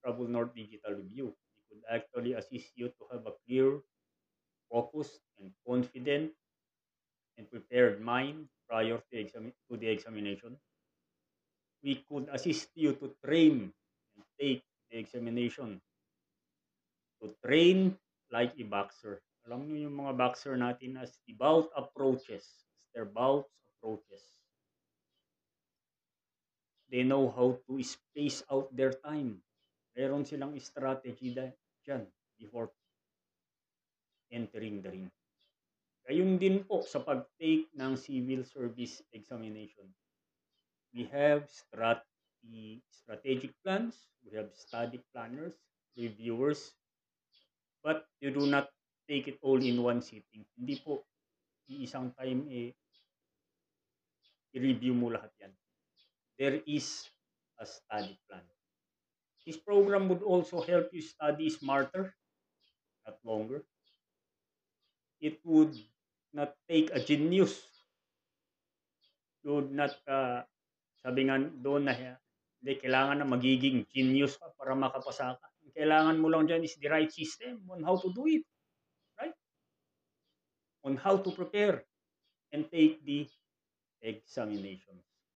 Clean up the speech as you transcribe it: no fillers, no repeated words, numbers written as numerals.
Travel North Digital Review. We could actually assist you to have a clear, focused, and confident and prepared mind prior to the examination. We could assist you to train and take the examination, to train like a boxer. Alam niyo yung mga boxer natin as the bout approaches, as their bouts approaches. They know how to space out their time. Meron silang strategy dyan before entering the ring. Gayun din po sa pag-take ng civil service examination. We have strategic plans, we have study planners, reviewers, but you do not take it all in one sitting. Hindi po iisang time i-review mo lahat yan. There is a study plan. This program would also help you study smarter, not longer. It would not take a genius. You would not, sabi nga doon na, hindi, kailangan na magiging genius ka para makapasa ka. Ang kailangan mo lang dyan is the right system on how to do it. Right? On how to prepare and take the examinations.